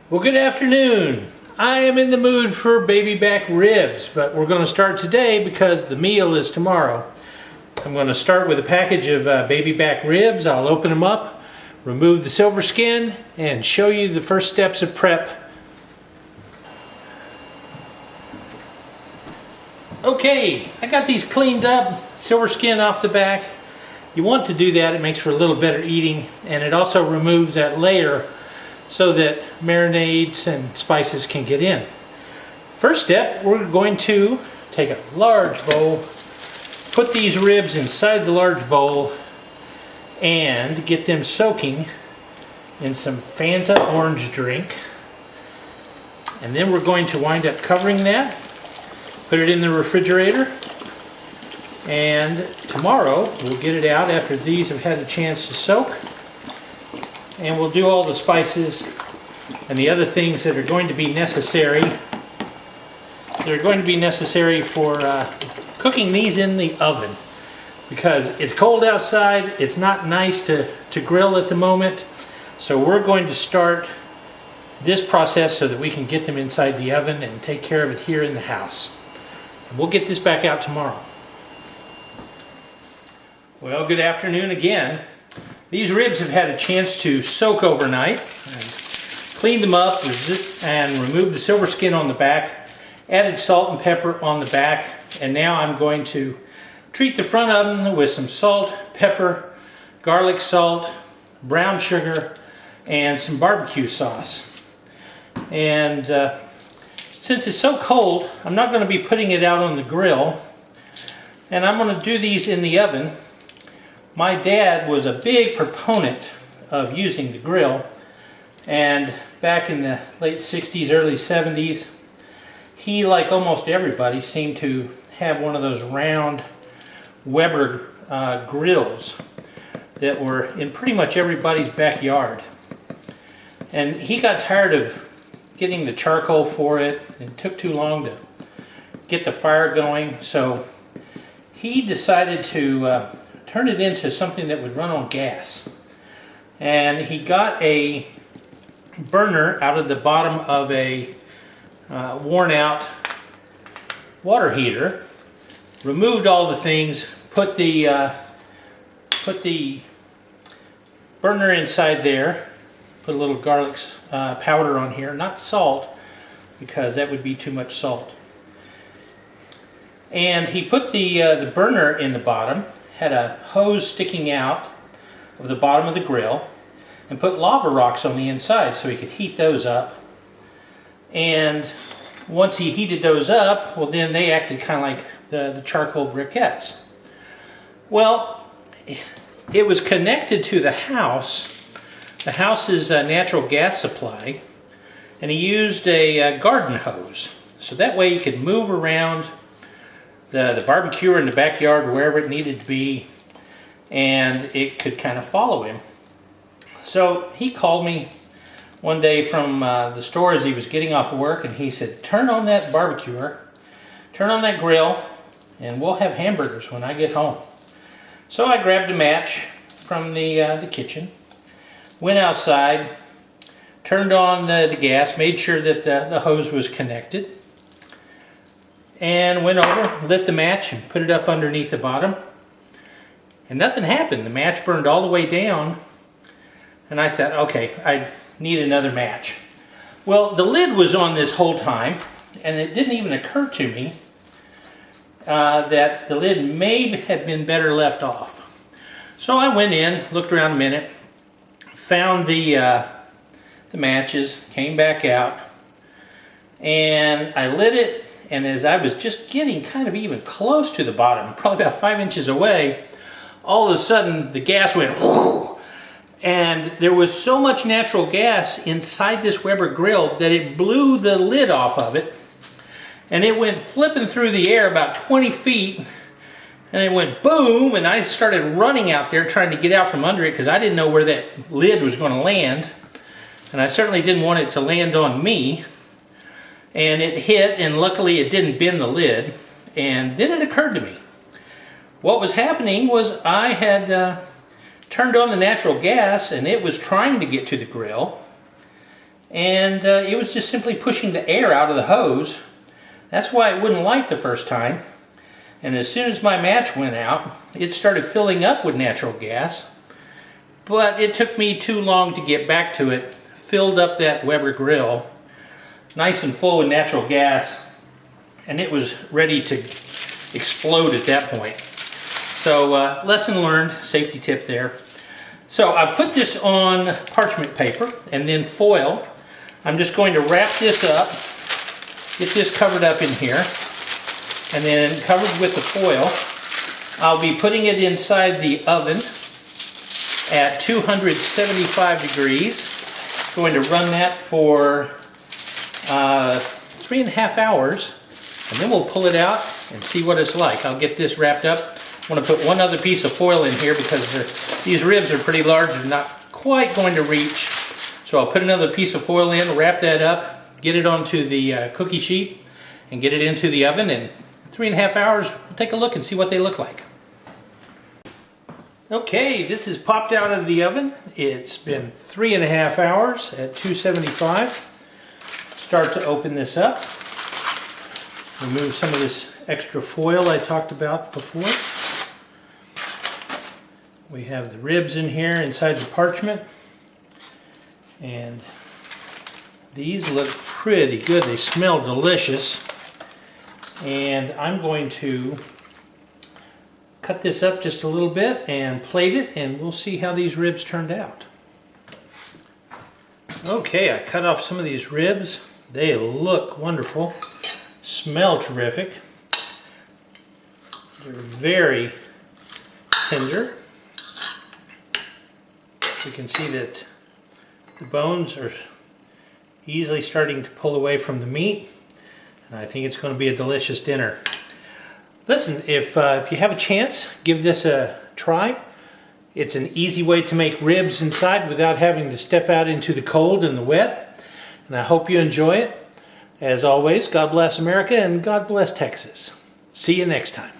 Well, good afternoon. I am in the mood for baby back ribs, but we're going to start today because the meal is tomorrow. I'm going to start with a package of baby back ribs. I'll open them up, remove the silver skin, and show you the first steps of prep. Okay, I got these cleaned up, silver skin off the back. You want to do that, it makes for a little better eating, and it also removes that layer so that marinades and spices can get in. First step, we're going to take a large bowl, put these ribs inside the large bowl, and get them soaking in some Fanta orange drink. And then we're going to wind up covering that, put it in the refrigerator, and tomorrow we'll get it out after these have had a chance to soak. And we'll do all the spices and the other things that are going to be necessary. They're going to be necessary for cooking these in the oven, because it's cold outside. It's not nice to grill at the moment. So we're going to start this process so that we can get them inside the oven and take care of it here in the house. And we'll get this back out tomorrow. Well, good afternoon again. These ribs have had a chance to soak overnight. Cleaned them up and removed the silver skin on the back. Added salt and pepper on the back. And now I'm going to treat the front of them with some salt, pepper, garlic salt, brown sugar, and some barbecue sauce. And since it's so cold, I'm not going to be putting it out on the grill. And I'm going to do these in the oven. My dad was a big proponent of using the grill, and back in the late 60s, early 70s, he, like almost everybody, seemed to have one of those round Weber grills that were in pretty much everybody's backyard. And he got tired of getting the charcoal for it. It took too long to get the fire going, so he decided to turn it into something that would run on gas. And he got a burner out of the bottom of a worn out water heater, removed all the things, put the burner inside there, put a little garlic powder on here, not salt, because that would be too much salt. And he put the burner in the bottom, had a hose sticking out of the bottom of the grill, and put lava rocks on the inside so he could heat those up. And once he heated those up, well, then they acted kind of like the charcoal briquettes. Well, it was connected to the house's natural gas supply, and he used a garden hose. So that way he could move around the barbecue in the backyard, wherever it needed to be, and it could kind of follow him. So he called me one day from the store as he was getting off of work, and he said, turn on that barbecuer, turn on that grill, and we'll have hamburgers when I get home. So I grabbed a match from the kitchen, went outside, turned on the gas, made sure that the hose was connected, and went over, lit the match, and put it up underneath the bottom. And nothing happened. The match burned all the way down. And I thought, okay, I need another match. Well, the lid was on this whole time, and it didn't even occur to me that the lid may have been better left off. So I went in, looked around a minute, found the matches, came back out, and I lit it. And as I was just getting kind of even close to the bottom, probably about 5 inches away, all of a sudden the gas went whoosh, and there was so much natural gas inside this Weber grill that it blew the lid off of it, and it went flipping through the air about 20 feet, and it went boom, and I started running out there trying to get out from under it because I didn't know where that lid was going to land, and I certainly didn't want it to land on me. And it hit, and luckily it didn't bend the lid. And then it occurred to me, what was happening was I had turned on the natural gas, and it was trying to get to the grill, and it was just simply pushing the air out of the hose. That's why it wouldn't light the first time. And as soon as my match went out, it started filling up with natural gas. But it took me too long to get back to it. Filled up that Weber grill, nice and full with natural gas, and it was ready to explode at that point. So lesson learned, safety tip there. So I put this on parchment paper and then foil. I'm just going to wrap this up, get this covered up in here, and then covered with the foil. I'll be putting it inside the oven at 275 degrees. Going to run that for 3.5 hours, and then we'll pull it out and see what it's like. I'll get this wrapped up. I want to put one other piece of foil in here because these ribs are pretty large. They're not quite going to reach. So I'll put another piece of foil in, wrap that up, get it onto the cookie sheet, and get it into the oven. And 3.5 hours, we'll take a look and see what they look like. Okay, this is popped out of the oven. It's been 3.5 hours at 275. Start to open this up. Remove some of this extra foil I talked about before. We have the ribs in here inside the parchment. And these look pretty good. They smell delicious. And I'm going to cut this up just a little bit and plate it, and we'll see how these ribs turned out. Okay, I cut off some of these ribs. They look wonderful. Smell terrific. They're very tender. You can see that the bones are easily starting to pull away from the meat, and I think it's going to be a delicious dinner. Listen, if you have a chance, give this a try. It's an easy way to make ribs inside without having to step out into the cold and the wet. And I hope you enjoy it. As always, God bless America and God bless Texas. See you next time.